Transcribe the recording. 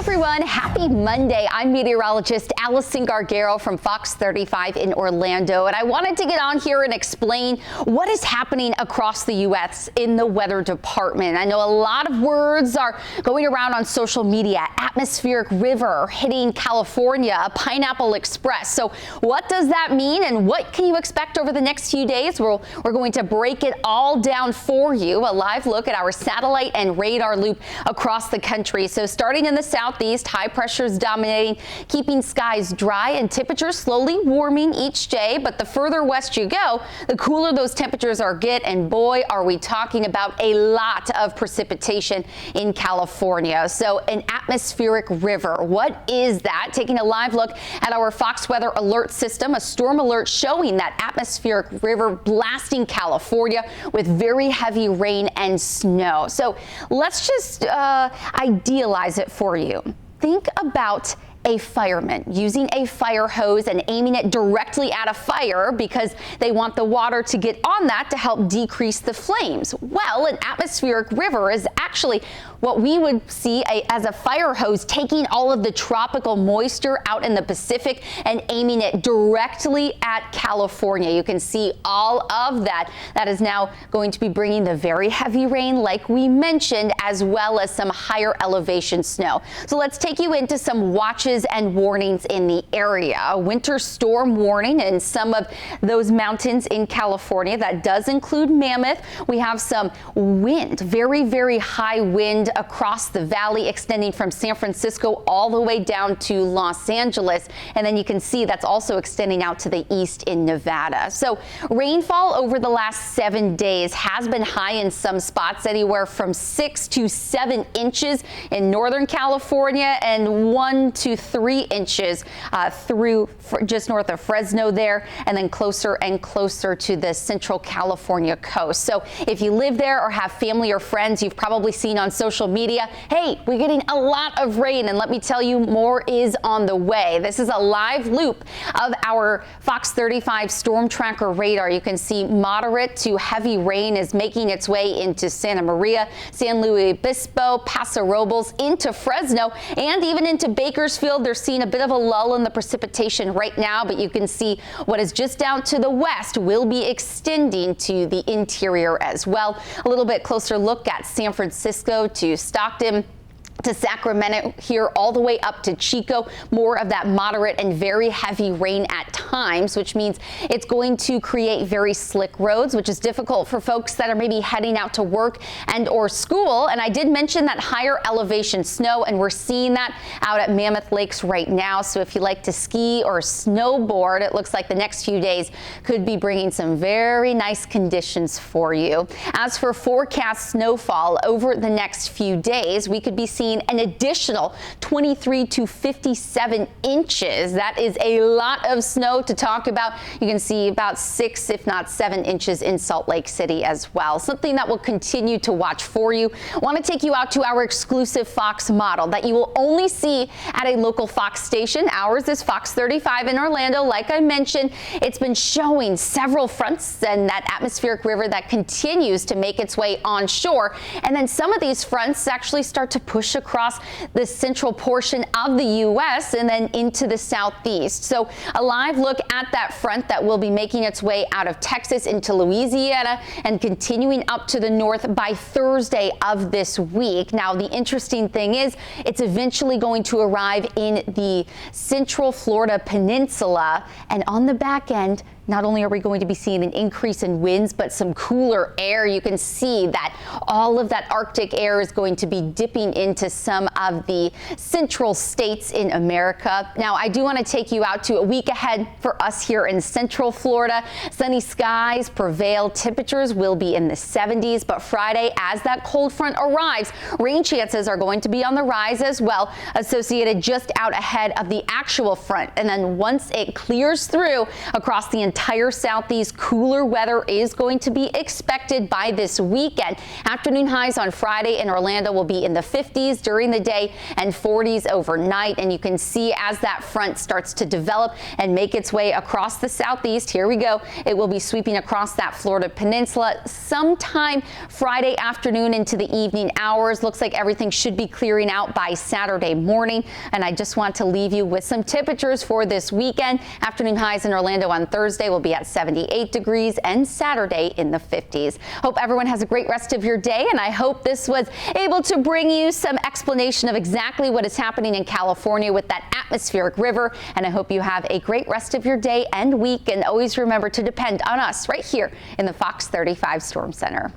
everyone, happy Monday. I'm meteorologist Allison Gargaro from Fox 35 in Orlando, and I wanted to get on here and explain what is happening across the U.S. in the weather department. I know a lot of words are going around on social media. Atmospheric river hitting California, a pineapple express. So what does that mean and what can you expect over the next few days? We're going to break it all down for you. A live look at our satellite and radar loop across the country. So starting in the southeast, high pressure is dominating, keeping skies dry and temperatures slowly warming each day. But the further west you go, the cooler those temperatures get. And boy, are we talking about a lot of precipitation in California. So an atmospheric river. What is that? Taking a live look at our Fox weather alert system, a storm alert showing that atmospheric river blasting California with very heavy rain and snow. So let's just idealize it for you. Think about a fireman using a fire hose and aiming it directly at a fire because they want the water to get on that to help decrease the flames. Well, an atmospheric river is actually what we would see as a fire hose taking all of the tropical moisture out in the Pacific and aiming it directly at California. You can see all of that. That is now going to be bringing the very heavy rain like we mentioned, as well as some higher elevation snow. So let's take you into some watches and warnings in the area. A winter storm warning in some of those mountains in California. That does include Mammoth. We have some wind, very, very high wind across the valley, extending from San Francisco all the way down to Los Angeles. And then you can see that's also extending out to the east in Nevada. So rainfall over the last 7 days has been high in some spots, anywhere from 6 to 7 inches in Northern California and 1 to 3 inches through just north of Fresno there, and then closer and closer to the Central California coast. So if you live there or have family or friends, you've probably seen on social media, hey, we're getting a lot of rain, and let me tell you, more is on the way. This is a live loop of our Fox 35 storm tracker radar. You can see moderate to heavy rain is making its way into Santa Maria, San Luis Obispo, Paso Robles, into Fresno, and even into Bakersfield. They're seeing a bit of a lull in the precipitation right now, but you can see what is just down to the west will be extending to the interior as well. A little bit closer look at San Francisco to Stockton, to Sacramento, here all the way up to Chico. More of that moderate and very heavy rain at times, which means it's going to create very slick roads, which is difficult for folks that are maybe heading out to work and or school. And I did mention that higher elevation snow, and we're seeing that out at Mammoth Lakes right now. So if you like to ski or snowboard, it looks like the next few days could be bringing some very nice conditions for you. As for forecast snowfall over the next few days, we could be seeing an additional 23 to 57 inches. That is a lot of snow to talk about. You can see about 6, if not 7 inches in Salt Lake City as well. Something that will continue to watch for you. I want to take you out to our exclusive Fox model that you will only see at a local Fox station. Ours is Fox 35 in Orlando. Like I mentioned, it's been showing several fronts and that atmospheric river that continues to make its way onshore. And then some of these fronts actually start to push across the central portion of the U.S. and then into the southeast. So a live look at that front that will be making its way out of Texas into Louisiana and continuing up to the north by Thursday of this week. Now, the interesting thing is it's eventually going to arrive in the central Florida peninsula, and on the back end, not only are we going to be seeing an increase in winds, but some cooler air. You can see that all of that Arctic air is going to be dipping into some of the central states in America. Now, I do want to take you out to a week ahead for us here in Central Florida. Sunny skies prevail. Temperatures will be in the 70s, but Friday, as that cold front arrives, rain chances are going to be on the rise as well, associated just out ahead of the actual front. And then once it clears through across the entire southeast. Cooler weather is going to be expected by this weekend. Afternoon highs on Friday in Orlando will be in the 50s during the day and 40s overnight. And you can see as that front starts to develop and make its way across the southeast, here we go. It will be sweeping across that Florida peninsula sometime Friday afternoon into the evening hours. Looks like everything should be clearing out by Saturday morning. And I just want to leave you with some temperatures for this weekend. Afternoon highs in Orlando on Thursday will be at 78 degrees and Saturday in the 50s. Hope everyone has a great rest of your day, and I hope this was able to bring you some explanation of exactly what is happening in California with that atmospheric river. And I hope you have a great rest of your day and week, and always remember to depend on us right here in the Fox 35 Storm Center.